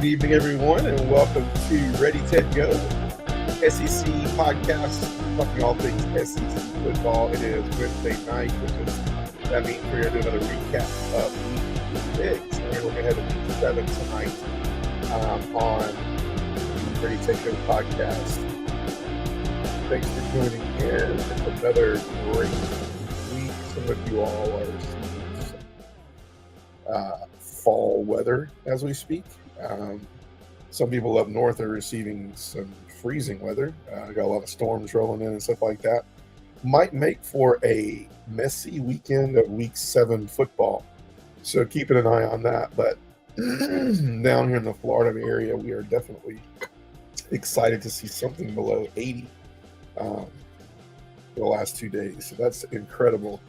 evening, everyone, and welcome to Ready, Ted, Go, SEC podcast, talking all things SEC football. It is Wednesday night, that means we're going to do another recap of Week 6. We're going to look ahead at Week 7 tonight on the Ready, Ted, Go podcast. Thanks for tuning in. It's another great week. Some of you all are seeing some fall weather as we speak. Some people up north are receiving some freezing weather. Got a lot of storms rolling in and stuff like that. Might make for a messy weekend of Week 7 football. So keeping an eye on that. But down here in the Florida area, we are definitely excited to see something below 80 for the last 2 days. So that's incredible.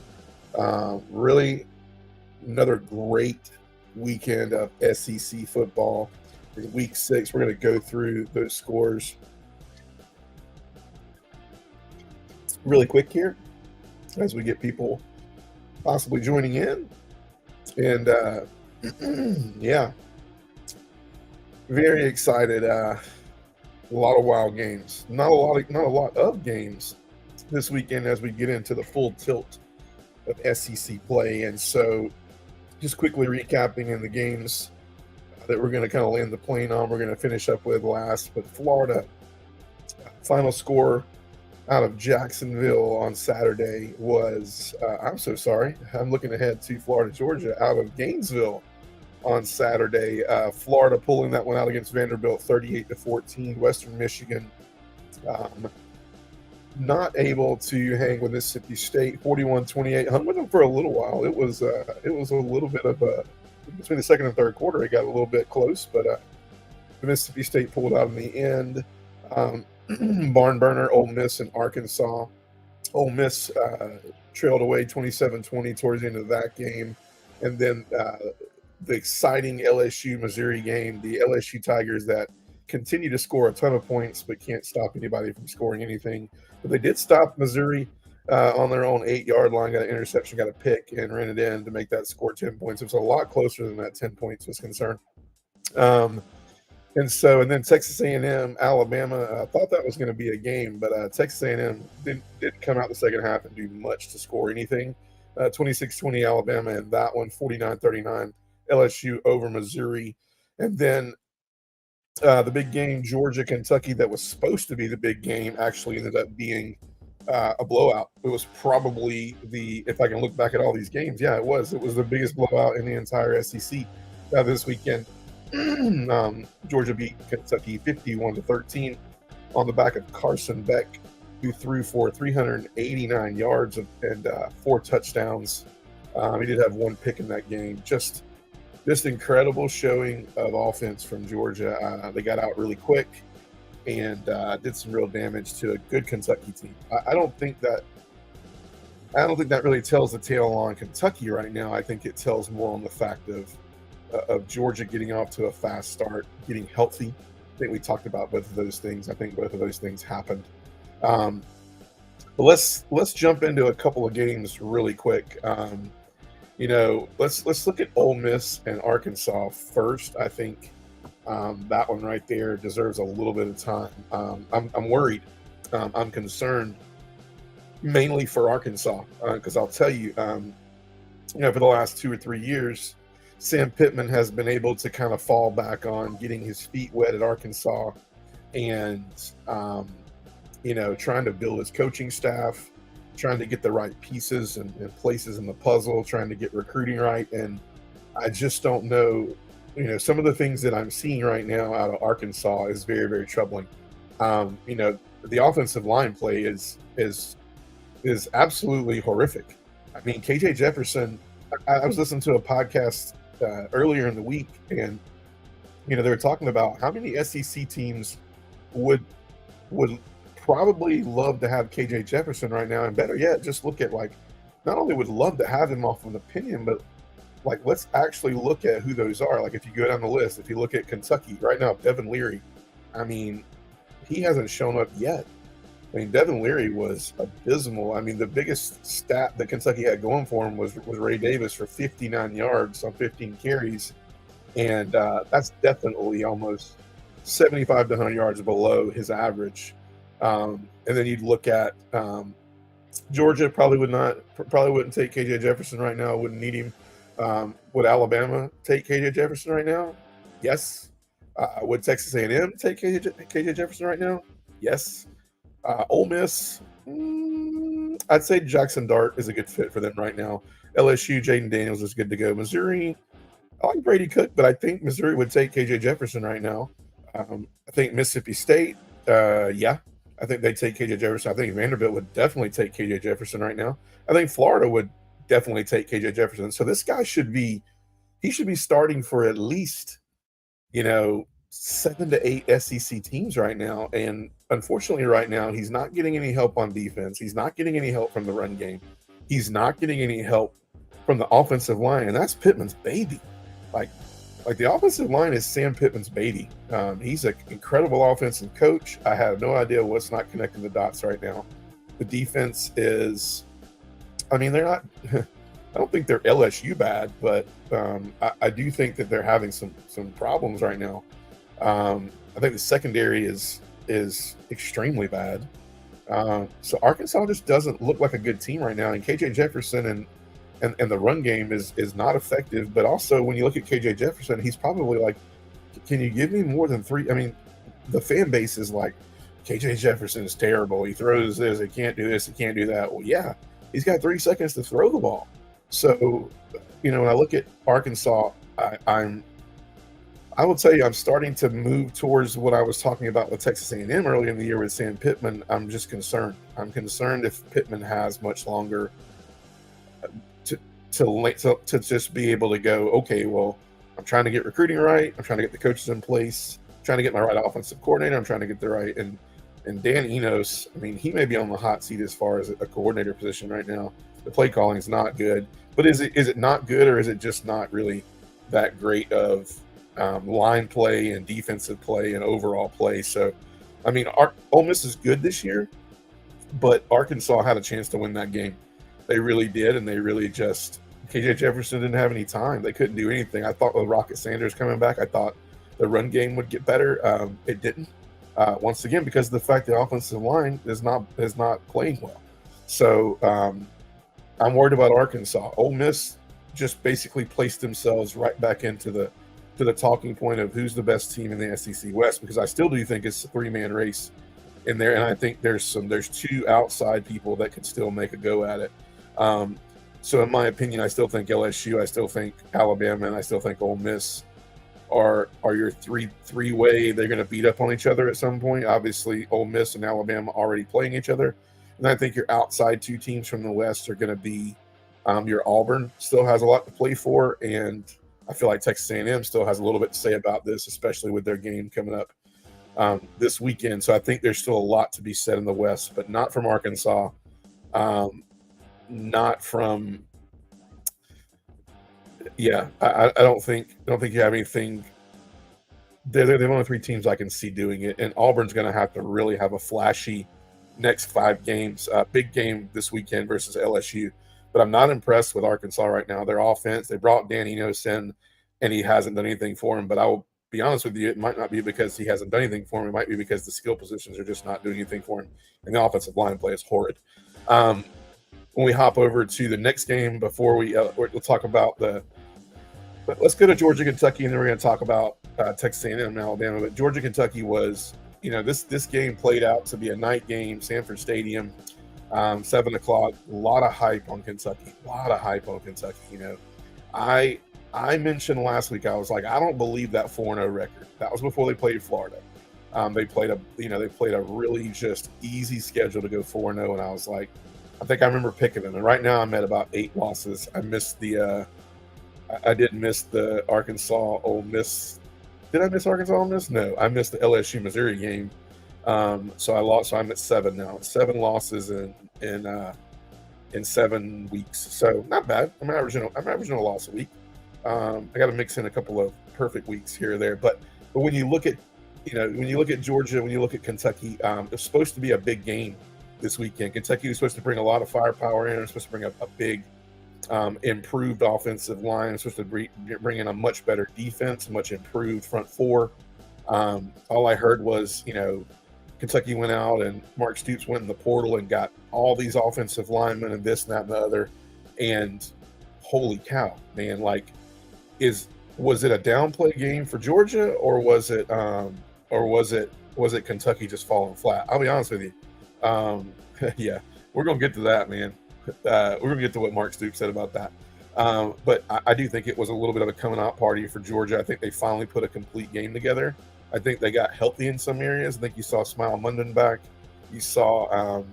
Really another great weekend of SEC football. In Week 6, we're going to go through those scores really quick here as we get people possibly joining in. And yeah, very excited. A lot of wild games. Not a lot of games this weekend as we get into the full tilt of SEC play. And so just quickly recapping in the games that we're going to kind of land the plane on, we're going to finish up with last. But Florida, final score out of Jacksonville on Saturday was, I'm so sorry, I'm looking ahead to Florida, Georgia, out of Gainesville on Saturday. Florida pulling that one out against Vanderbilt 38-14. Western Michigan not able to hang with Mississippi State 41-28. Hung with them for a little while. It was a little bit of a, between the second and third quarter, it got a little bit close, but Mississippi State pulled out in the end. Barn burner, Ole Miss and Arkansas. Ole Miss trailed away 27-20 towards the end of that game. And then the exciting LSU-Missouri game, the LSU Tigers that continue to score a ton of points but can't stop anybody from scoring anything. But they did stop Missouri on their own 8-yard line, got an interception, got a pick, and ran it in to make that score 10 points. It was a lot closer than that 10 points was concerned. And then Texas A&M, Alabama, I thought that was going to be a game, but Texas A&M didn't come out the second half and do much to score anything. 26-20 Alabama in that one, 49-39 LSU over Missouri. And then the big game, Georgia, Kentucky, that was supposed to be the big game actually ended up being a blowout. It was probably if I can look back at all these games, yeah, it was the biggest blowout in the entire SEC this weekend. Georgia beat Kentucky 51-13 on the back of Carson Beck, who threw for 389 yards and 4 touchdowns. He did have 1 pick in that game. Just incredible showing of offense from Georgia. They got out really quick and did some real damage to a good Kentucky team. I don't think that really tells the tale on Kentucky right now. I think it tells more on the fact of Georgia getting off to a fast start, getting healthy. I think we talked about both of those things. I think both of those things happened. But let's jump into a couple of games really quick. Let's look at Ole Miss and Arkansas first. I think that one right there deserves a little bit of time. I'm worried. I'm concerned mainly for Arkansas because I'll tell you, for the last 2 or 3 years, Sam Pittman has been able to kind of fall back on getting his feet wet at Arkansas and, trying to build his coaching staff, trying to get the right pieces and places in the puzzle, trying to get recruiting right. And I just don't know, some of the things that I'm seeing right now out of Arkansas is very, very troubling. The offensive line play is absolutely horrific. I mean, KJ Jefferson, I was listening to a podcast earlier in the week, and they were talking about how many SEC teams would probably love to have KJ Jefferson right now, and better yet, just look at not only would love to have him off of an opinion, but let's actually look at who those are. If you go down the list, if you look at Kentucky right now, Devin Leary, I mean, he hasn't shown up yet. I mean, Devin Leary was abysmal. I mean, the biggest stat that Kentucky had going for him was Ray Davis for 59 yards on 15 carries. and that's definitely almost 75 to 100 yards below his average. And then you'd look at Georgia probably wouldn't take KJ Jefferson right now. Wouldn't need him. Would Alabama take KJ Jefferson right now? Yes. Would Texas A&M take KJ Jefferson right now? Yes. Ole Miss, I'd say Jackson Dart is a good fit for them right now. LSU, Jaden Daniels is good to go. Missouri, I like Brady Cook, but I think Missouri would take KJ Jefferson right now. I think Mississippi State, yeah, I think they'd take KJ Jefferson. I think Vanderbilt would definitely take KJ Jefferson right now. I think Florida would definitely take KJ Jefferson. So this guy should be starting for at least, 7 to 8 SEC teams right now. And unfortunately, right now, he's not getting any help on defense. He's not getting any help from the run game. He's not getting any help from the offensive line. And that's Pittman's baby. Like the offensive line is Sam Pittman's baby. He's an incredible offensive coach. I have no idea what's not connecting the dots right now. The defense is, they're not, I don't think they're LSU bad, but I do think that they're having some problems right now. I think the secondary is extremely bad. So Arkansas just doesn't look like a good team right now. And KJ Jefferson and the run game is not effective. But also, when you look at KJ Jefferson, he's probably like, can you give me more than 3? The fan base is like, KJ Jefferson is terrible. He throws this. He can't do this. He can't do that. Well, yeah, he's got 3 seconds to throw the ball. So, when I look at Arkansas, I will tell you, I'm starting to move towards what I was talking about with Texas A&M earlier in the year with Sam Pittman. I'm just concerned. I'm concerned if Pittman has much longer to just be able to go, okay, well, I'm trying to get recruiting right. I'm trying to get the coaches in place. I'm trying to get my right offensive coordinator. I'm trying to get the right and Dan Enos. He may be on the hot seat as far as a coordinator position right now. The play calling is not good, but is it not good, or is it just not really that great of line play and defensive play and overall play? So, Ole Miss is good this year, but Arkansas had a chance to win that game. They really did, and they really just KJ Jefferson didn't have any time. They couldn't do anything. I thought with Rocket Sanders coming back, I thought the run game would get better. It didn't. Once again, because of the fact the offensive line is not playing well. So I'm worried about Arkansas. Ole Miss just basically placed themselves right back into the talking point of who's the best team in the SEC West, because I still do think it's a 3-man race in there, and I think there's 2 outside people that could still make a go at it. So in my opinion, I still think LSU, I still think Alabama, and I still think Ole Miss are your three-way. They're going to beat up on each other at some point. Obviously, Ole Miss and Alabama already playing each other, and I think your outside 2 teams from the West are going to be your Auburn still has a lot to play for, and I feel like Texas A&M still has a little bit to say about this, especially with their game coming up this weekend. So I think there's still a lot to be said in the West, but not from Arkansas, not from. Yeah, I don't think you have anything. They're the only 3 teams I can see doing it, and Auburn's going to have to really have a flashy next 5 games. Big game this weekend versus LSU. But I'm not impressed with Arkansas right now. Their offense, they brought Dan Enos in, and he hasn't done anything for him. But I will be honest with you, it might not be because he hasn't done anything for him. It might be because the skill positions are just not doing anything for him, and the offensive line play is horrid. When we hop over to the next game, before we'll talk about let's go to Georgia, Kentucky, and then we're going to talk about Texas A&M and Alabama. But Georgia, Kentucky was, this game played out to be a night game, Sanford Stadium. 7 o'clock, a lot of hype on Kentucky. I mentioned last week, I was like, I don't believe that 4-0 record. That was before they played Florida. They played a really just easy schedule to go 4-0, and I was like, I think I remember picking them. And right now I'm at about 8 losses. I missed I did miss the Arkansas Ole Miss. Did I miss Arkansas Ole Miss? No, I missed the LSU Missouri game. So I lost. So I'm at 7 now. 7 losses in 7 weeks. So not bad. I'm averaging a loss a week. I got to mix in a couple of perfect weeks here or there. But when you look at Georgia, when you look at Kentucky, it's supposed to be a big game this weekend. Kentucky was supposed to bring a lot of firepower in. It's supposed to bring a big improved offensive line, supposed to bring in a much better defense, much improved front four. All I heard was, Kentucky went out and Mark Stoops went in the portal and got all these offensive linemen and this and that and the other. And holy cow, man! Like, was it a downplay game for Georgia, or was it Kentucky just falling flat? I'll be honest with you. Yeah, we're gonna get to that, man. We're gonna get to what Mark Stoops said about that. But I do think it was a little bit of a coming out party for Georgia. I think they finally put a complete game together. I think they got healthy in some areas. I think you saw Smile Munden back. You saw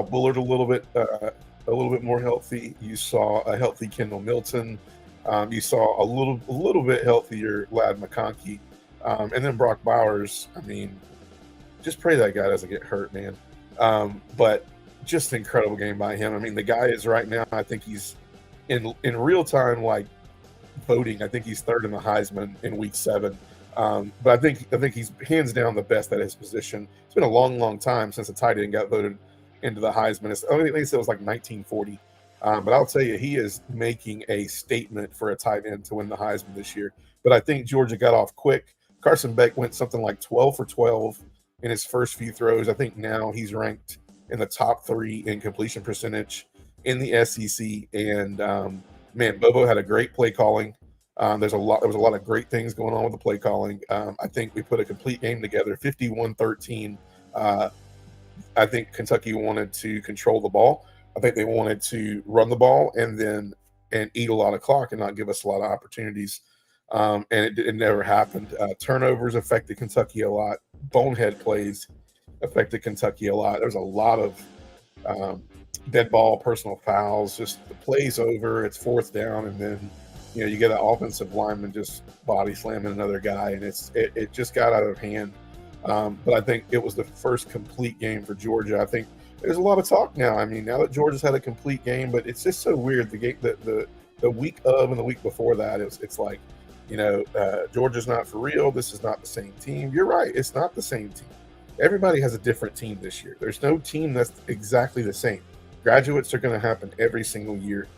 Bullard a little bit more healthy. You saw a healthy Kendall Milton. You saw a little bit healthier Lad McConkey, and then Brock Bowers. I mean, just pray that guy doesn't get hurt, man. But just an incredible game by him. I mean, the guy is right now, I think he's in real time, like, voting. I think he's third in the Heisman in week 7. But I think he's hands down the best at his position. It's been a long time since a tight end got voted into the Heisman. I think it was like 1940. But I'll tell you, he is making a statement for a tight end to win the Heisman this year. But I think Georgia got off quick. Carson Beck went something like 12 for 12 in his first few throws. I think now he's ranked in the top 3 in completion percentage in the SEC. And man, Bobo had a great play calling. There was a lot of great things going on with the play calling. I think we put a complete game together, 51-13. I think Kentucky wanted to control the ball. I think they wanted to run the ball and eat a lot of clock and not give us a lot of opportunities. And it never happened. Turnovers affected Kentucky a lot. Bonehead plays affected Kentucky a lot. There was a lot of dead ball, personal fouls. Just the play's over. It's 4th down, and then you get an offensive lineman just body slamming another guy, and it just got out of hand. But I think it was the first complete game for Georgia. I think there's a lot of talk now. I mean, now that Georgia's had a complete game, but it's just so weird. The week of and the week before that, it's like, Georgia's not for real. This is not the same team. You're right. It's not the same team. Everybody has a different team this year. There's no team that's exactly the same. Graduates are going to happen every single year.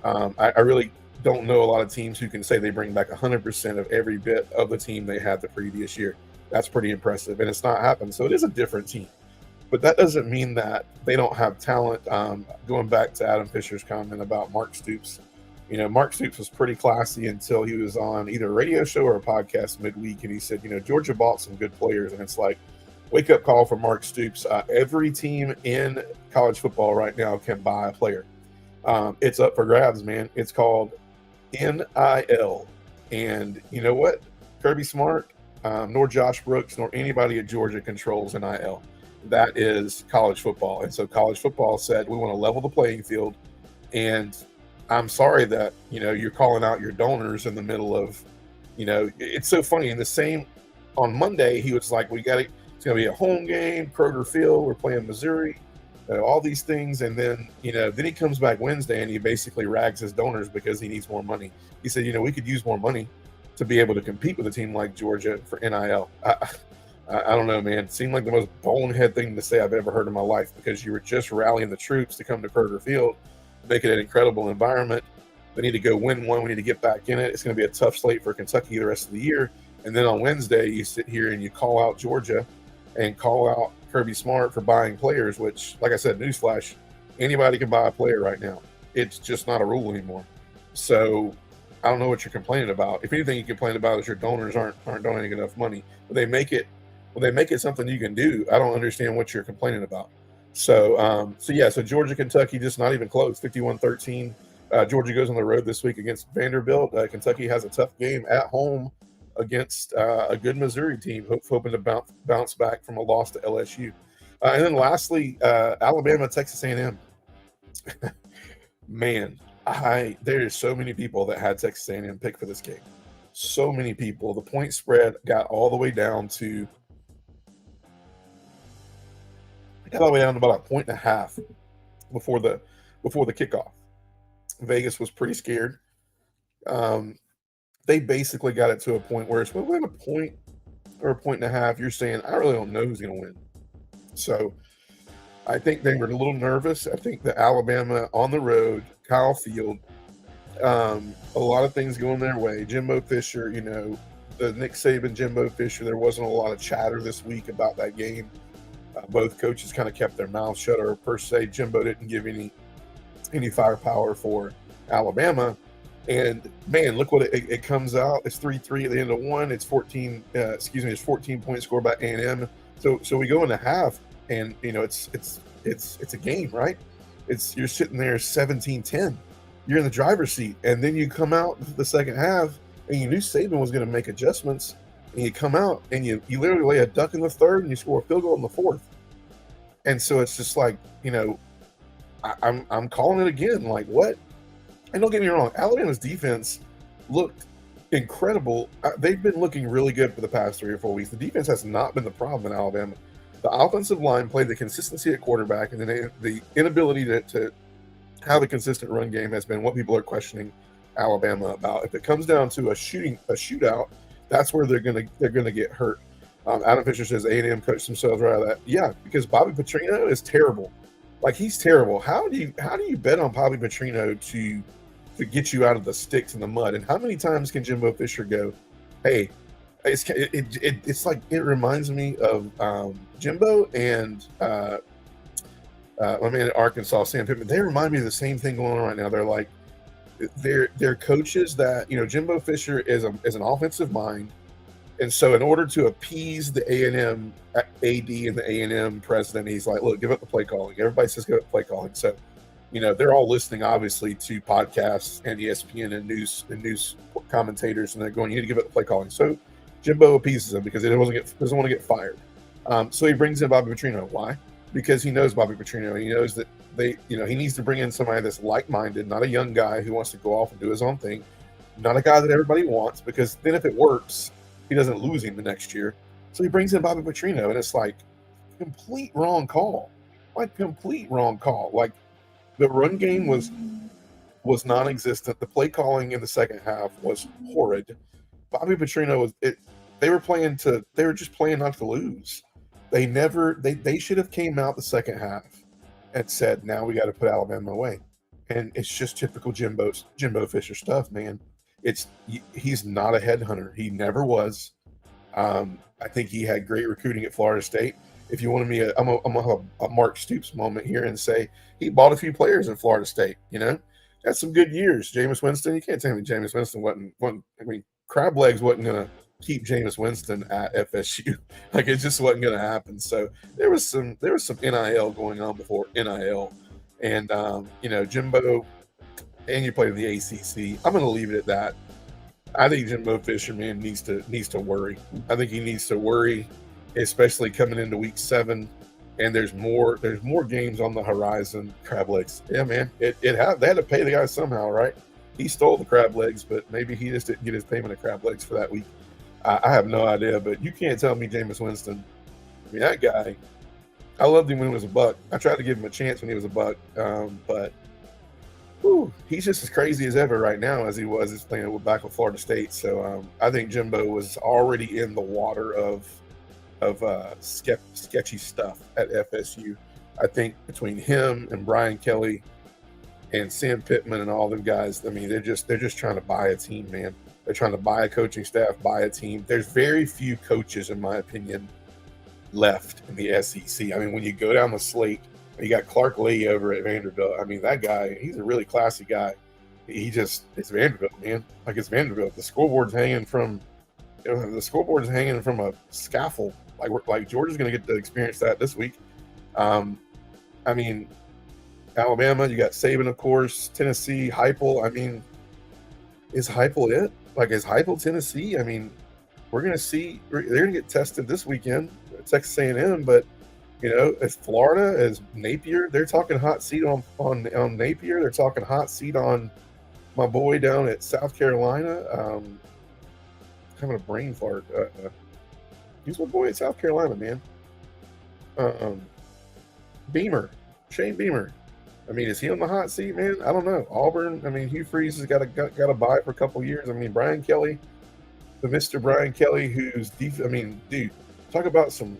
I really don't know a lot of teams who can say they bring back 100% of every bit of the team they had the previous year. That's pretty impressive, and it's not happened. So it is a different team. But that doesn't mean that they don't have talent. Going back to Adam Fisher's comment about Mark Stoops, Mark Stoops was pretty classy until he was on either a radio show or a podcast midweek, and he said, Georgia bought some good players, and it's like, wake up call for Mark Stoops. Every team in college football right now can buy a player. It's up for grabs, man. It's called NIL. And you know what? Kirby Smart, nor Josh Brooks, nor anybody at Georgia controls NIL. That is college football. And so college football said, we want to level the playing field. And I'm sorry that, you're calling out your donors in the middle of, it's so funny. And the same on Monday, he was like, it's going to be a home game, Kroger Field, we're playing Missouri, all these things. And then, then he comes back Wednesday and he basically rags his donors because he needs more money. He said, we could use more money to be able to compete with a team like Georgia for NIL. I don't know, man. It seemed like the most bonehead thing to say I've ever heard in my life, because you were just rallying the troops to come to Kroger Field, make it an incredible environment. They need to go win one. We need to get back in it. It's going to be a tough slate for Kentucky the rest of the year. And then on Wednesday, you sit here and you call out Georgia and call out Kirby Smart for buying players, which, like I said, newsflash, anybody can buy a player right now. It's just not a rule anymore. So I don't know what you're complaining about. If anything you complain about is your donors aren't donating enough money. When they make it something you can do, I don't understand what you're complaining about. So Georgia, Kentucky, just not even close, 51-13. Georgia goes on the road this week against Vanderbilt. Kentucky has a tough game at home against a good Missouri team, hoping to bounce back from a loss to LSU. And then lastly, Alabama, Texas A&M. Man, there's so many people that had Texas A&M pick for this game. So many people. The point spread got all the way down to about a 1.5 before the kickoff. Vegas was pretty scared. They basically got it to a point where it's within a point or a 1.5. You're saying, I really don't know who's going to win. So I think they were a little nervous. I think that Alabama on the road, Kyle Field, a lot of things going their way. Jimbo Fisher, the Nick Saban, Jimbo Fisher, there wasn't a lot of chatter this week about that game. Both coaches kind of kept their mouths shut, or per se, Jimbo didn't give any firepower for Alabama. And man, look what it comes out. It's 3-3 at the end of one. It's 14. It's 14-point score by A&M. So we go into half, and it's a game, right? You're sitting there 17-10. You're in the driver's seat, and then you come out the second half, and you knew Saban was going to make adjustments, and you come out and you literally lay a duck in the third, and you score a field goal in the fourth. And so it's just like, I'm calling it again. Like, what? And don't get me wrong, Alabama's defense looked incredible. They've been looking really good for the past 3 or 4 weeks. The defense has not been the problem in Alabama. The offensive line played the consistency at quarterback, and then the inability to have a consistent run game has been what people are questioning Alabama about. If it comes down to a shootout, that's where they're gonna get hurt. Adam Fisher says A&M coached themselves right out of that. Yeah, because Bobby Petrino is terrible. Like, he's terrible. How do you bet on Bobby Petrino to get you out of the sticks and the mud? And how many times can Jimbo Fisher go, hey, it's like, it reminds me of Jimbo and my man at Arkansas, Sam Pittman. They remind me of the same thing going on right now. They're like, they're coaches that, Jimbo Fisher is an offensive mind. And so in order to appease the A&M AD and the A&M president, he's like, look, give up the play calling. Everybody says give up the play calling. So, they're all listening, obviously, to podcasts and ESPN and news commentators, and they're going, you need to give up the play calling. So Jimbo appeases them because he doesn't want to get fired. So he brings in Bobby Petrino. Why? Because he knows Bobby Petrino. He knows that he needs to bring in somebody that's like-minded, not a young guy who wants to go off and do his own thing, not a guy that everybody wants, because then if it works, he doesn't lose him the next year. So he brings in Bobby Petrino, and it's like, complete wrong call. Like, complete wrong call. Like, the run game was non-existent. The play calling in the second half was horrid. Bobby Petrino they were just playing not to lose. They should have came out the second half and said, now we got to put Alabama away. And it's just typical Jimbo Fisher stuff, man. He's not a headhunter. He never was. I think he had great recruiting at Florida State. If you wanted me, I'm gonna have a Mark Stoops moment here and say he bought a few players in Florida State. Had some good years. Jameis Winston. You can't tell me Jameis Winston wasn't. I mean, Crab Legs wasn't gonna keep Jameis Winston at FSU. Like, it just wasn't gonna happen. So there was some NIL going on before NIL, and Jimbo. And you played in the ACC. I'm going to leave it at that. I think Jimbo Fisher, man, needs to worry. I think he needs to worry, especially coming into Week 7. And there's more games on the horizon. Crab Legs, yeah, man. They had to pay the guy somehow, right? He stole the crab legs, but maybe he just didn't get his payment of crab legs for that week. I have no idea, but you can't tell me Jameis Winston. I mean, that guy. I loved him when he was a Buck. I tried to give him a chance when he was a Buck, but. Whew, he's just as crazy as ever right now as he was playing back with Florida State. So I think Jimbo was already in the water of sketchy stuff at FSU. I think between him and Brian Kelly and Sam Pittman and all them guys, I mean, they're just trying to buy a team, man. They're trying to buy a coaching staff, buy a team. There's very few coaches, in my opinion, left in the SEC. I mean, when you go down the slate, you got Clark Lee over at Vanderbilt. I mean, that guy, he's a really classy guy. It's Vanderbilt, man. Like, it's Vanderbilt. The scoreboard's hanging from a scaffold. Like Georgia's going to get to experience that this week. I mean, Alabama, you got Saban, of course, Tennessee, Heupel. I mean, is Heupel it? Like, is Heupel Tennessee? I mean, we're going to see. They're going to get tested this weekend at Texas A&M, but as Florida, as Napier, they're talking hot seat on Napier. They're talking hot seat on my boy down at South Carolina. Having a brain fart. He's my boy at South Carolina, man. Shane Beamer. I mean, is he on the hot seat, man? I don't know. Auburn. I mean, Hugh Freeze has got to buy for a couple years. I mean, Brian Kelly, the Mr. Brian Kelly, who's I mean, dude, talk about some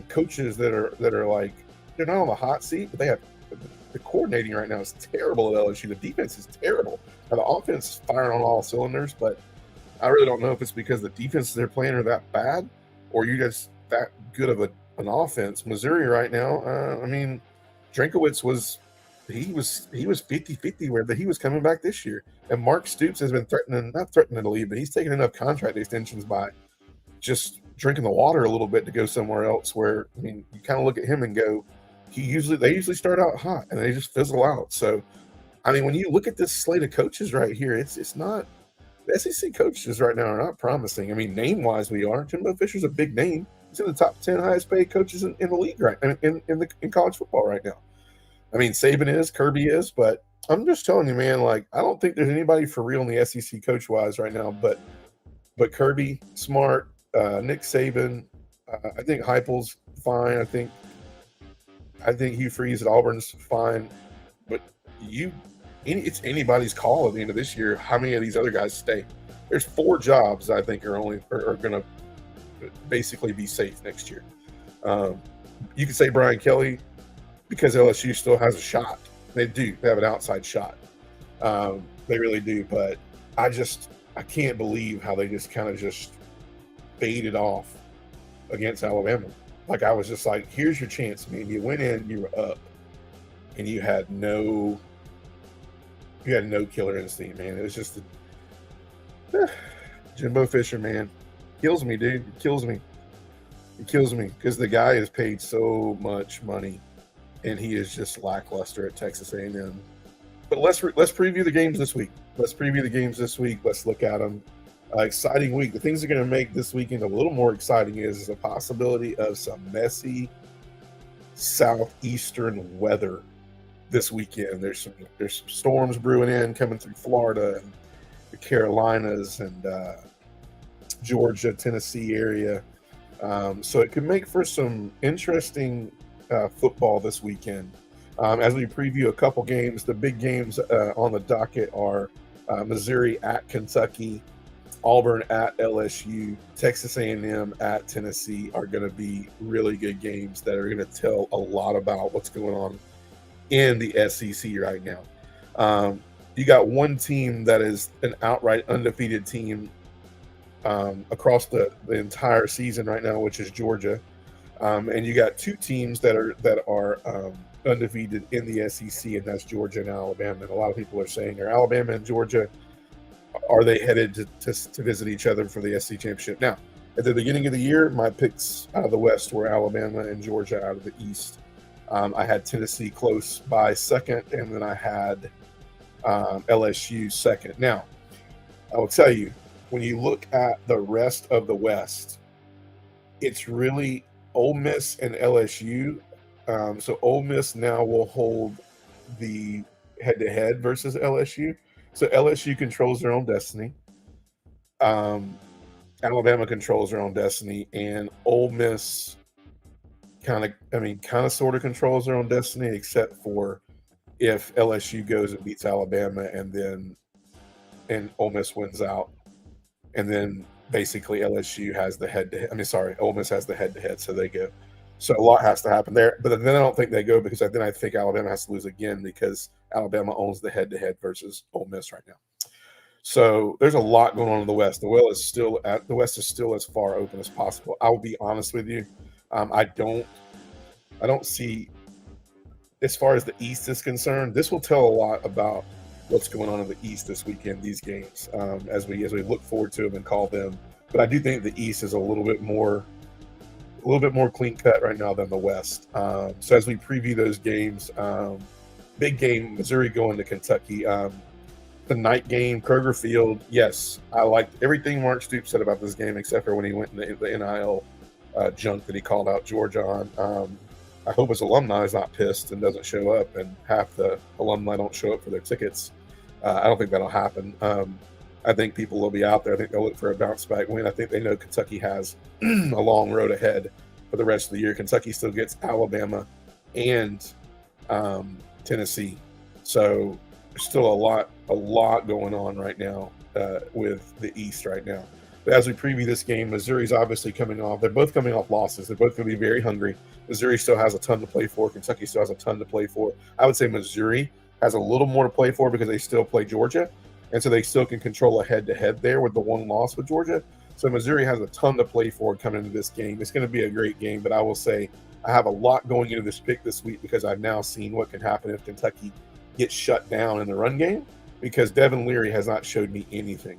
coaches that are like they're not on the hot seat, but they have the coordinating right now is terrible at LSU. The defense is terrible. Now, the offense is firing on all cylinders, but I really don't know if it's because the defenses they're playing are that bad, or you just that good of an offense. Missouri right now, I mean, Drinkowitz was 50-50 where he was coming back this year, and Mark Stoops has been not threatening to leave, but he's taking enough contract extensions by just drinking the water a little bit to go somewhere else. Where I mean, you kind of look at him and go, they usually start out hot and they just fizzle out. So, I mean, when you look at this slate of coaches right here, it's not. The SEC coaches right now are not promising. I mean, name-wise, we are. Jimbo Fisher's a big name. He's in the top 10 highest-paid coaches in the league right in college football right now. I mean, Saban is, Kirby is, but I'm just telling you, man. Like, I don't think there's anybody for real in the SEC coach-wise right now. But Kirby, Smart, Nick Saban. I think Heupel's fine. I think Hugh Freeze at Auburn's fine. But it's anybody's call at the end of this year how many of these other guys stay. There's 4 jobs I think are going to basically be safe next year. You could say Brian Kelly because LSU still has a shot. They do. They have an outside shot. They really do. But I can't believe how they just kind of just faded off against Alabama. Like, I was just like, here's your chance, man. You went in, you were up, and you had no killer instinct, man. It was just Jimbo Fisher, man. Kills me, dude. It kills me. It kills me because the guy is paid so much money, and he is just lackluster at Texas A&M. But let's preview the games this week. Let's look at them. Exciting week. The things that are going to make this weekend a little more exciting is a possibility of some messy southeastern weather this weekend. There's some storms brewing in coming through Florida and the Carolinas and Georgia, Tennessee area. So it could make for some interesting football this weekend. As we preview a couple games, the big games on the docket are Missouri at Kentucky, Auburn at LSU, Texas A&M at Tennessee are going to be really good games that are going to tell a lot about what's going on in the SEC right now. You got one team that is an outright undefeated team across the entire season right now, which is Georgia, and you got 2 teams that are undefeated in the SEC, and that's Georgia and Alabama. And a lot of people are saying, are Alabama and Georgia, are they headed to visit each other for the SEC championship? Now, at the beginning of the year, my picks out of the West were Alabama and Georgia out of the East. I had Tennessee close by second, and then I had LSU second. Now, I will tell you, when you look at the rest of the West, it's really Ole Miss and LSU. So Ole Miss now will hold the head-to-head versus LSU. So LSU controls their own destiny. Alabama controls their own destiny, and Ole Miss kind of sort of controls their own destiny, except for if LSU goes and beats Alabama and Ole Miss wins out, and then basically LSU has the head-to-head. Ole Miss has the head-to-head, so they go. So a lot has to happen there, but then I don't think they go because then I think Alabama has to lose again because Alabama owns the head-to-head versus Ole Miss right now. So there's a lot going on in the West. The West is still as far open as possible. I will be honest with you. I don't see, as far as the East is concerned, this will tell a lot about what's going on in the East this weekend, these games, as we look forward to them and call them. But I do think the East is a little bit more clean cut right now than the West. So as we preview those games, big game, Missouri going to Kentucky. The night game, Kroger Field. Yes, I liked everything Mark Stoops said about this game, except for when he went in the NIL junk that he called out Georgia on. I hope his alumni is not pissed and doesn't show up, and half the alumni don't show up for their tickets. I don't think that'll happen. I think people will be out there. I think they'll look for a bounce back win. I think they know Kentucky has a long road ahead for the rest of the year. Kentucky still gets Alabama and Tennessee. So there's still a lot going on right now with the East right now. But as we preview this game, Missouri's obviously coming off. They're both coming off losses. They're both going to be very hungry. Missouri still has a ton to play for. Kentucky still has a ton to play for. I would say Missouri has a little more to play for because they still play Georgia, and so they still can control a head-to-head there with the one loss with Georgia. So Missouri has a ton to play for coming into this game. It's going to be a great game, but I will say I have a lot going into this pick this week because I've now seen what can happen if Kentucky gets shut down in the run game, because Devin Leary has not showed me anything.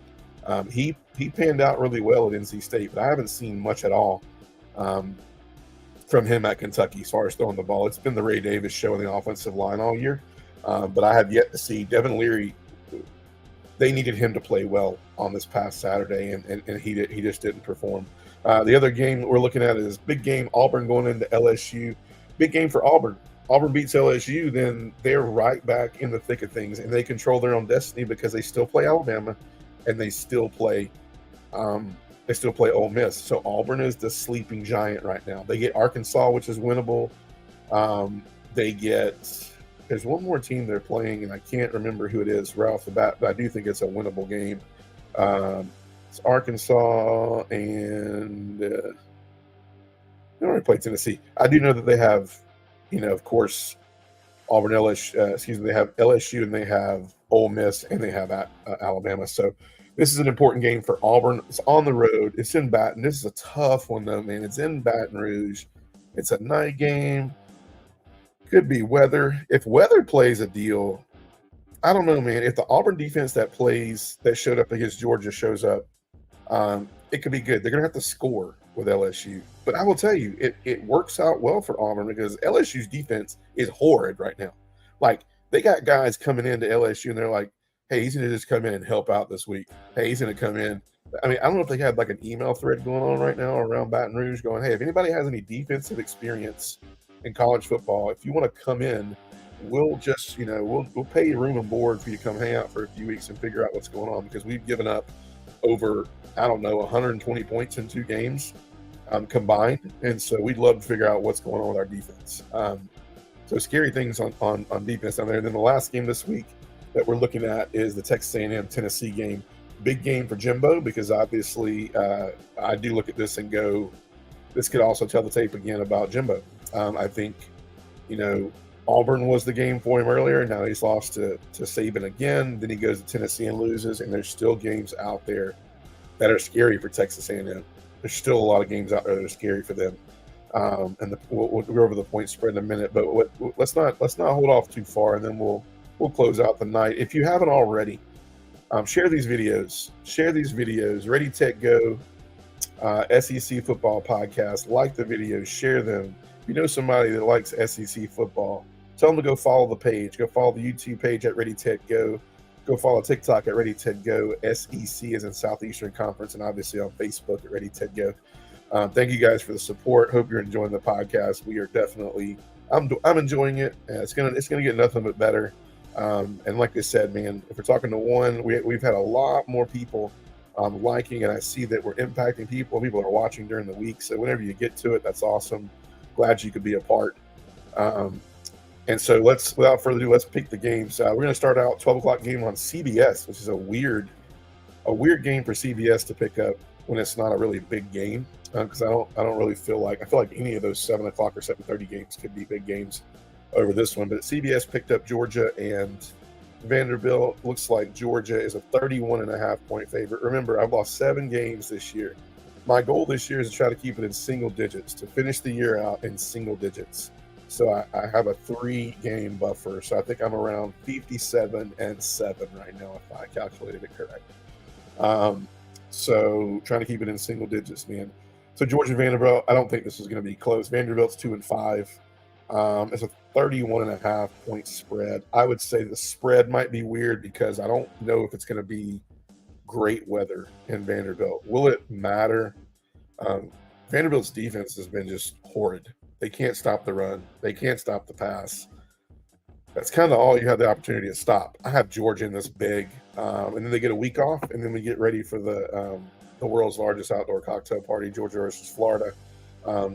He panned out really well at NC State, but I haven't seen much at all from him at Kentucky as far as throwing the ball. It's been the Ray Davis show in the offensive line all year, but I have yet to see Devin Leary. They needed him to play well on this past Saturday, and he just didn't perform. The other game we're looking at is big game Auburn going into LSU. Big game for Auburn. Auburn beats LSU, then they're right back in the thick of things, and they control their own destiny because they still play Alabama, and they still play Ole Miss. So Auburn is the sleeping giant right now. They get Arkansas, which is winnable. There's one more team they're playing, and I can't remember who it is right off the bat, but I do think it's a winnable game. It's Arkansas, and they already played Tennessee. I do know that they have, of course, Auburn, LSU. They have LSU, and they have Ole Miss, and they have Alabama. So this is an important game for Auburn. It's on the road. It's in Baton. This is a tough one, though, man. It's in Baton Rouge. It's a night game. Could be weather. If weather plays a deal, I don't know, man. If the Auburn defense that showed up against Georgia shows up, it could be good. They're going to have to score with LSU. But I will tell you, it works out well for Auburn because LSU's defense is horrid right now. Like, they got guys coming into LSU, and they're like, hey, he's going to just come in and help out this week. Hey, he's going to come in. I mean, I don't know if they had like an email thread going on right now around Baton Rouge going, hey, if anybody has any defensive experience in college football, if you want to come in, we'll just, we'll pay you room and board for you to come hang out for a few weeks and figure out what's going on, because we've given up over, 120 points in 2 games combined. And so we'd love to figure out what's going on with our defense. So scary things on defense down there. And then the last game this week that we're looking at is the Texas A&M Tennessee game. Big game for Jimbo, because obviously I do look at this and go, this could also tell the tape again about Jimbo. I think, Auburn was the game for him earlier. Now he's lost to Saban again. Then he goes to Tennessee and loses. And there's still games out there that are scary for Texas A&M. There's still a lot of games out there that are scary for them. And we'll go over the point spread in a minute. But let's not hold off too far, and then we'll close out the night. If you haven't already, share these videos. Ready, Tech, Go. SEC Football Podcast. Like the videos, share them. If you know somebody that likes SEC football, tell them to go follow the page. Go follow the YouTube page at Ready Tech Go. Go follow TikTok at Ready Tech Go. SEC is in Southeastern Conference, and obviously on Facebook at Ready Tech Go. Thank you guys for the support. Hope you're enjoying the podcast. We are definitely, I'm enjoying it. It's gonna get nothing but better. And like I said, man, if we're talking to one, we've had a lot more people liking, and I see that we're impacting people. People are watching during the week. So whenever you get to it, that's awesome. Glad you could be a part. And so without further ado, let's pick the games. We're going to start out 12 o'clock game on CBS, which is a weird game for CBS to pick up when it's not a really big game. Because I don't really feel like any of those 7 o'clock or 7:30 games could be big games over this one. But CBS picked up Georgia and Vanderbilt. Looks like Georgia is a 31.5 point favorite. Remember, I've lost 7 games this year. My goal this year is to try to keep it in single digits, to finish the year out in single digits. So I have a 3-game buffer. So I think I'm around 57-7 right now, if I calculated it correct. So trying to keep it in single digits, man. So Georgia Vanderbilt, I don't think this is going to be close. Vanderbilt's 2-5. It's a 31.5 point spread. I would say the spread might be weird because I don't know if it's going to be great weather in Vanderbilt. Will it matter? Vanderbilt's defense has been just horrid. They can't stop the run. They can't stop the pass. That's kind of all you have the opportunity to stop. I have Georgia in this big, and then they get a week off, and then we get ready for the world's largest outdoor cocktail party, Georgia versus Florida.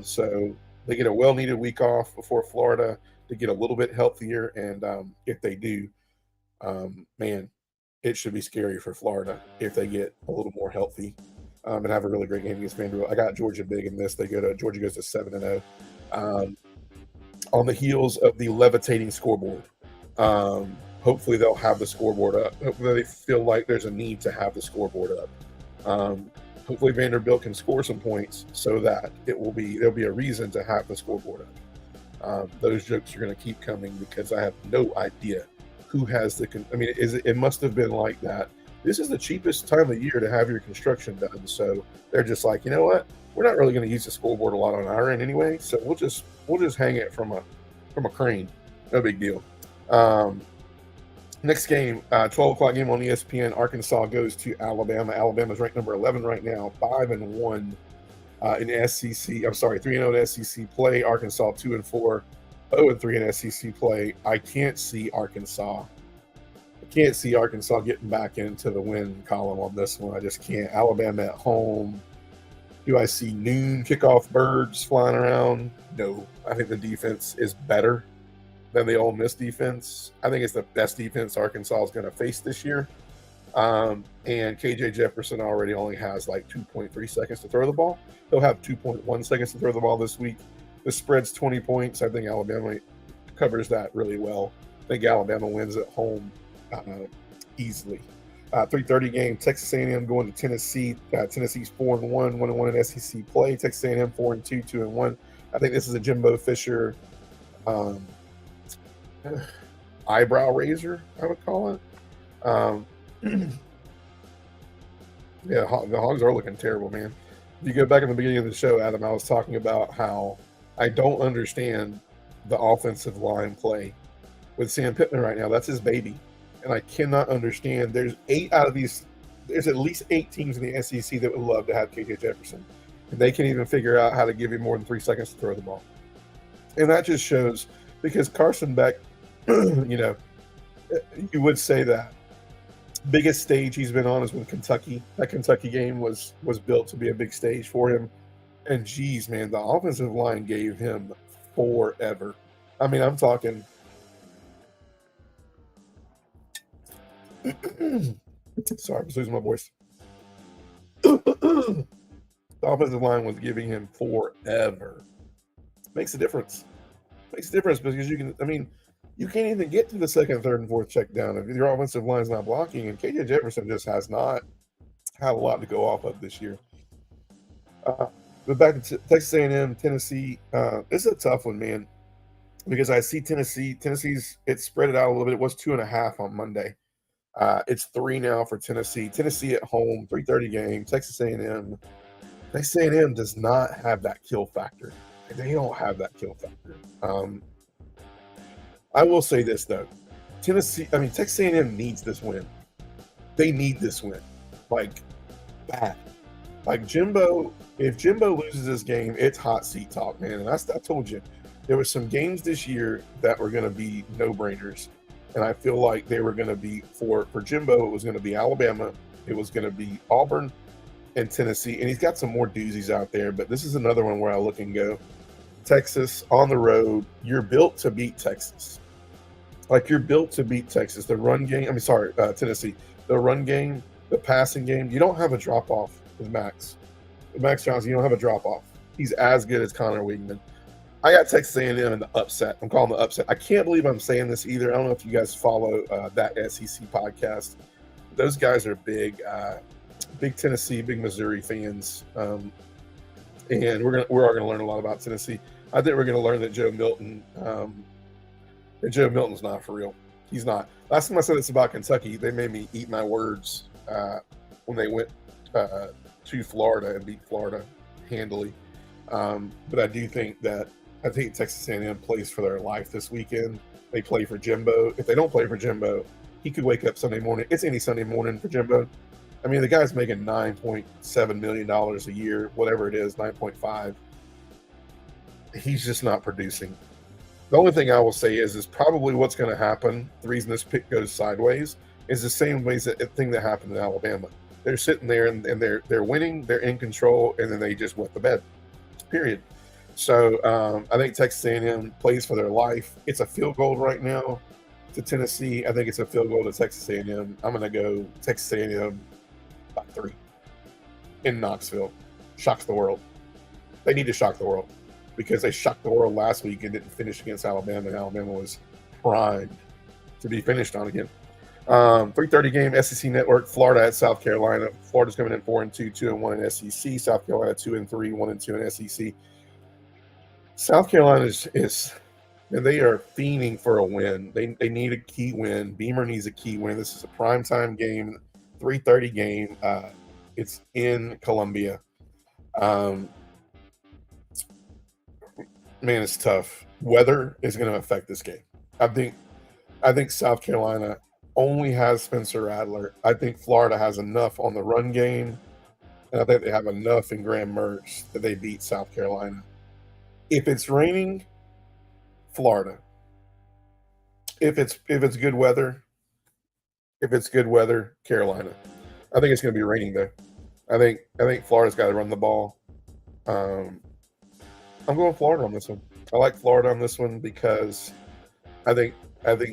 So they get a well-needed week off before Florida to get a little bit healthier, and if they do, man, it should be scary for Florida if they get a little more healthy and have a really great game against Vanderbilt. I got Georgia big in this. Georgia goes to 7-0. um, on the heels of the levitating scoreboard. Hopefully they'll have the scoreboard up. Hopefully they feel like there's a need to have the scoreboard up. Hopefully Vanderbilt can score some points so that there'll be a reason to have the scoreboard up. Those jokes are going to keep coming because I have no idea who has it must have been like that. This is the cheapest time of year to have your construction done. So they're just like, you know what? We're not really going to use the scoreboard a lot on our end anyway. So we'll just hang it from a crane. No big deal. Next game, 12 o'clock game on ESPN. Arkansas goes to Alabama. Alabama's ranked number 11 right now, 5-1 in SEC. I'm sorry, 3-0 in SEC play. Arkansas 2-4, 0-3 in SEC play. I can't see Arkansas getting back into the win column on this one. I just can't. Alabama at home. Do I see noon kickoff birds flying around? No. I think the defense is better than the Ole Miss defense. I think it's the best defense Arkansas is going to face this year. And KJ Jefferson already only has like 2.3 seconds to throw the ball. He'll have 2.1 seconds to throw the ball this week. The spread's 20 points. I think Alabama covers that really well. I think Alabama wins at home easily. 3:30 game, Texas A&M going to Tennessee. Tennessee's 4-1, 1-1 in SEC play. Texas A&M 4-2, 2-1. I think this is a Jimbo Fisher eyebrow raiser, I would call it. Yeah, the Hogs are looking terrible, man. If you go back in the beginning of the show, Adam, I was talking about how I don't understand the offensive line play with Sam Pittman right now. That's his baby. And I cannot understand. There's at least 8 teams in the SEC that would love to have KJ Jefferson. And they can't even figure out how to give him more than 3 seconds to throw the ball. And that just shows, because Carson Beck, you would say that biggest stage he's been on is with Kentucky. That Kentucky game was built to be a big stage for him. And geez, man, the offensive line gave him forever. I mean, I'm talking. Sorry, I was losing my voice. The offensive line was giving him forever. Makes a difference. Makes a difference because you can't even get to the second, third, and fourth check down if your offensive line is not blocking. And KJ Jefferson just has not had a lot to go off of this year. But back to Texas A&M, Tennessee. This is a tough one, man, because I see Tennessee's it's spread it out a little bit. It was 2.5 on Monday. It's 3 now for Tennessee. Tennessee at home, 3:30 game. Texas A&M. Texas A&M does not have that kill factor. They don't have that kill factor. I will say this though, Texas A&M needs this win. They need this win, like bad. Like Jimbo, if Jimbo loses this game, it's hot seat talk, man. And I told you, there were some games this year that were going to be no-brainers. And I feel like they were going to be, for Jimbo, it was going to be Alabama, it was going to be Auburn, and Tennessee. And he's got some more doozies out there, but this is another one where I look and go, Texas on the road, you're built to beat Texas. Like, you're built to beat Texas. The run game, Tennessee. The run game, the passing game, you don't have a drop-off with Max. With Max Johnson, you don't have a drop-off. He's as good as Connor Wigman. I got Texas A&M in the upset. I'm calling the upset. I can't believe I'm saying this either. I don't know if you guys follow that SEC podcast. Those guys are big Tennessee, big Missouri fans, and we're all gonna learn a lot about Tennessee. I think we're gonna learn that Joe Milton's not for real. He's not. Last time I said this about Kentucky, they made me eat my words when they went to Florida and beat Florida handily. But I do think Texas A&M plays for their life this weekend. They play for Jimbo. If they don't play for Jimbo, he could wake up Sunday morning. It's any Sunday morning for Jimbo. I mean, the guy's making $9.7 million a year, whatever it is, 9.5. He's just not producing. The only thing I will say is probably what's going to happen. The reason this pick goes sideways is the same thing that happened in Alabama. They're sitting there and they're winning, they're in control, and then they just wet the bed. Period. So I think Texas A&M plays for their life. It's a field goal right now to Tennessee. I think it's a field goal to Texas A&M. I'm going to go Texas A&M by 3 in Knoxville. Shocks the world. They need to shock the world. because they shocked the world last week and didn't finish against Alabama, and Alabama was primed to be finished on again. 3:30 game, SEC Network, Florida at South Carolina. Florida's coming in 4-2, 2-1 in SEC. South Carolina 2-3, 1-2 in SEC. South Carolina is and they are fiending for a win. They need a key win. Beamer needs a key win. This is a primetime game, 3:30 game. It's in Columbia. Man, it's tough. Weather is going to affect this game. I think South Carolina only has Spencer Rattler. I think Florida has enough on the run game, and I think they have enough in Graham Mertz that they beat South Carolina. If it's raining, Florida. If it's good weather, Carolina. I think it's going to be raining though. I think Florida's got to run the ball. I'm going Florida on this one. I like Florida on this one because I think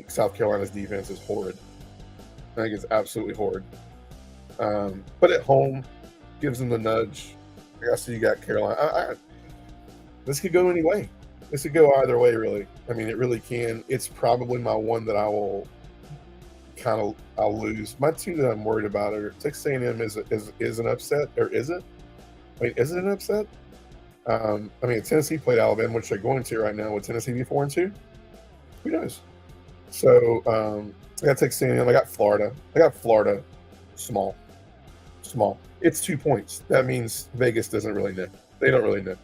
South Carolina's defense is horrid. I think it's absolutely horrid. But at home, gives them the nudge. I see you got Carolina. This could go any way. This could go either way, really. I mean, it really can. It's probably my one that I'll lose. My two that I'm worried about are Texas A&M is an upset, or is it? I mean, is it an upset? I mean, Tennessee played Alabama, which they're going to right now. Would Tennessee be 4-2? Who knows? So I got Texas A&M. I got Florida. Small. It's 2 points. That means Vegas doesn't really know. They don't really know.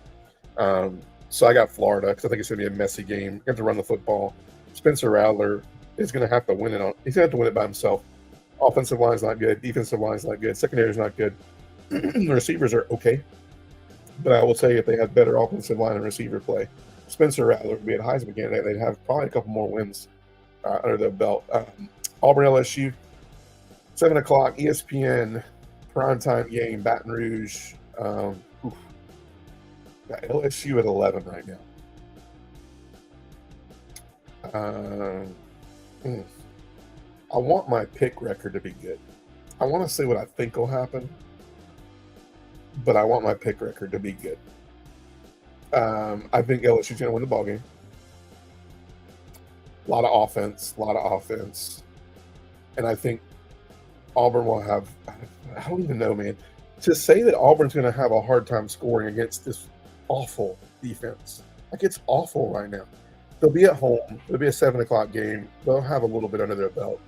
So I got Florida because I think it's going to be a messy game. You have to run the football. Spencer Rattler is going to have to win it. He's going to have to win it by himself. Offensive line's not good. Defensive line's not good. Secondary's not good. The receivers are okay. But I will tell you, if they had better offensive line and receiver play, Spencer Rattler would be a Heisman candidate. They'd have probably a couple more wins under their belt. Auburn LSU, 7 o'clock, ESPN, primetime game, Baton Rouge. Got LSU at 11 right now. I want my pick record to be good. I want to say what I think will happen, but I want my pick record to be good. I think LSU's going to win the ballgame. A lot of offense. And I think Auburn will have, I don't even know, man. To say that Auburn's going to have a hard time scoring against this awful defense. Like, it's awful right now. They'll be at home. It'll be a 7 o'clock game. They'll have a little bit under their belt.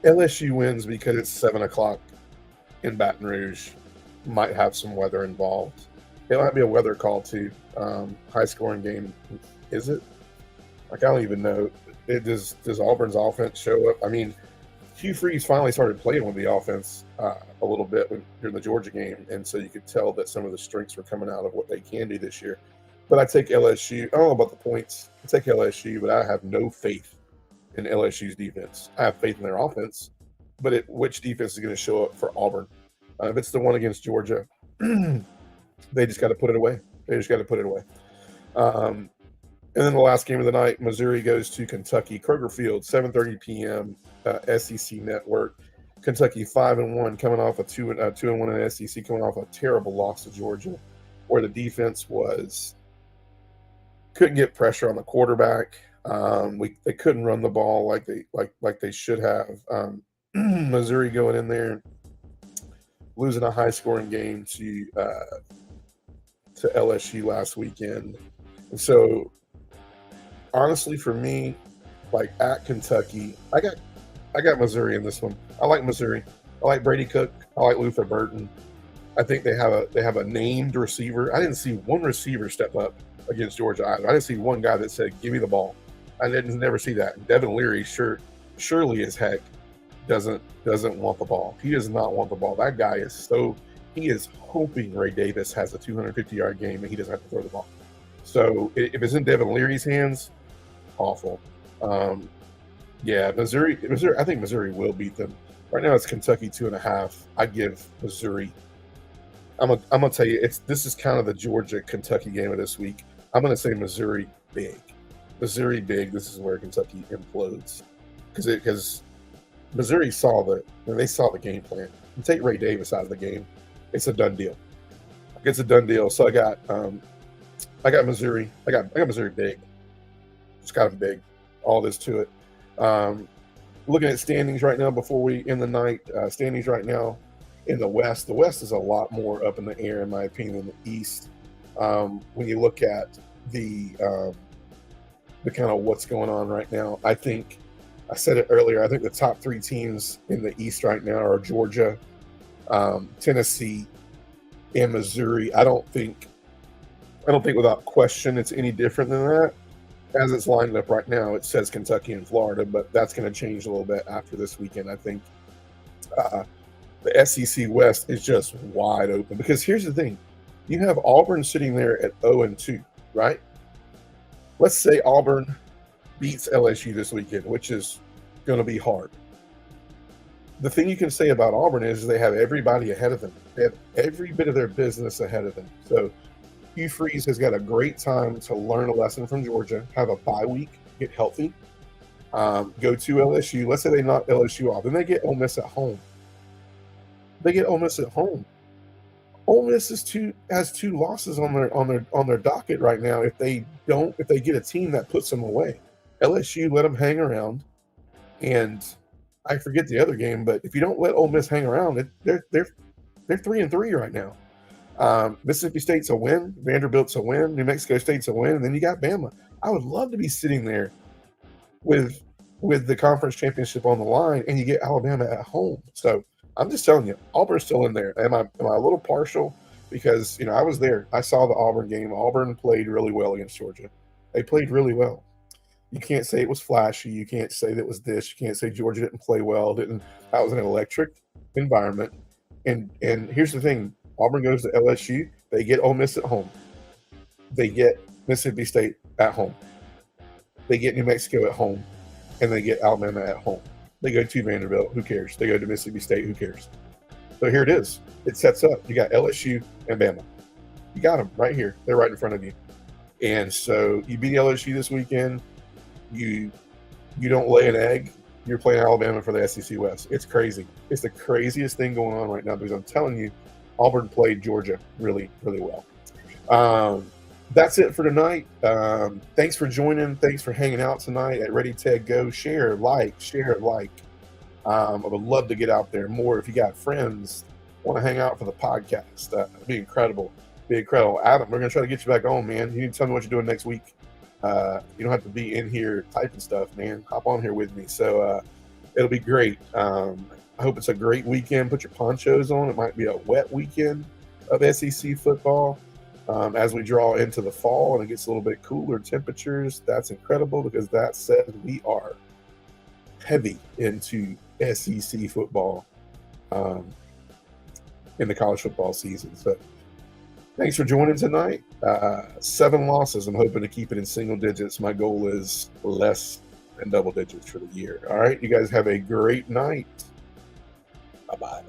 LSU wins because it's 7 o'clock in Baton Rouge. Might have some weather involved. It might be a weather call too. High scoring game. Is it? Like, I don't even know. Does Auburn's offense show up? I mean, Hugh Freeze finally started playing with the offense a little bit during the Georgia game, and so you could tell that some of the strengths were coming out of what they can do this year. But I take LSU. I don't know about the points. I take LSU, but I have no faith in LSU's defense. I have faith in their offense, but which defense is going to show up for Auburn? If it's the one against Georgia, they just got to put it away. And then the last game of the night, Missouri goes to Kentucky, Kroger Field, 7:30 p.m. SEC Network. Kentucky 5-1, coming off a 2-1 in SEC, coming off a terrible loss to Georgia, where the defense couldn't get pressure on the quarterback. They couldn't run the ball like they should have. Missouri going in there, losing a high scoring game to LSU last weekend, and so. Honestly, for me, like at Kentucky, I got Missouri in this one. I like Missouri. I like Brady Cook. I like Luther Burton. I think they have a named receiver. I didn't see one receiver step up against Georgia either. I didn't see one guy that said, "Give me the ball." I didn't never see that. And Devin Leary surely as heck doesn't want the ball. He does not want the ball. That guy he is hoping Ray Davis has a 250-yard game and he doesn't have to throw the ball. So if it's in Devin Leary's hands, awful. Missouri. I think Missouri will beat them. Right now, it's Kentucky 2.5. I give Missouri. I'm gonna tell you, this is kind of the Georgia Kentucky game of this week. I'm gonna say Missouri big. Missouri big. This is where Kentucky implodes because Missouri saw the game plan. You take Ray Davis out of the game, it's a done deal. So I got I got Missouri. I got Missouri big. Just got them big. All this to it. Looking at standings right now before we end the night. Standings right now in the West. The West is a lot more up in the air, in my opinion, than the East. When you look at the kind of what's going on right now, I think I said it earlier. I think the top 3 teams in the East right now are Georgia, Tennessee, and Missouri. I don't think without question it's any different than that. As it's lined up right now, it says Kentucky and Florida, but that's going to change a little bit after this weekend. I think the SEC West is just wide open because here's the thing: you have Auburn sitting there at 0-2, right? Let's say Auburn beats LSU this weekend, which is going to be hard. The thing you can say about Auburn is they have everybody ahead of them. They have every bit of their business ahead of them. So Hugh Freeze has got a great time to learn a lesson from Georgia, have a bye week, get healthy, go to LSU. Let's say they knock LSU off. Then they get Ole Miss at home. Ole Miss has 2 losses on their docket right now. If they get a team that puts them away, LSU let them hang around, and I forget the other game. But if you don't let Ole Miss hang around, they're 3-3 right now. Mississippi State's a win, Vanderbilt's a win, New Mexico State's a win, and then you got Bama. I would love to be sitting there with the conference championship on the line, and you get Alabama at home. So I'm just telling you, Auburn's still in there. Am I a little partial? Because I was there. I saw the Auburn game. Auburn played really well against Georgia. They played really well. You can't say it was flashy. You can't say that it was this. You can't say Georgia didn't play well. That was an electric environment. And here's the thing. Auburn goes to LSU. They get Ole Miss at home. They get Mississippi State at home. They get New Mexico at home. And they get Alabama at home. They go to Vanderbilt. Who cares? They go to Mississippi State. Who cares? So here it is. It sets up. You got LSU and Bama. You got them right here. They're right in front of you. And so you beat LSU this weekend. You don't lay an egg. You're playing Alabama for the SEC West. It's crazy. It's the craziest thing going on right now because I'm telling you, Auburn played Georgia really, really well. That's it for tonight. Thanks for joining. Thanks for hanging out tonight at Ready, Ted, Go. Share, like. I would love to get out there more. If you got friends, want to hang out for the podcast, it'd be incredible. Adam, we're going to try to get you back on, man. You need to tell me what you're doing next week. You don't have to be in here typing stuff, man. Hop on here with me. So it'll be great. I hope it's a great weekend. Put your ponchos on. It might be a wet weekend of SEC football. As we draw into the fall and it gets a little bit cooler temperatures, that's incredible because that says we are heavy into SEC football in the college football season. So thanks for joining tonight. 7 losses. I'm hoping to keep it in single digits. My goal is less than double digits for the year. All right. You guys have a great night. Bye-bye.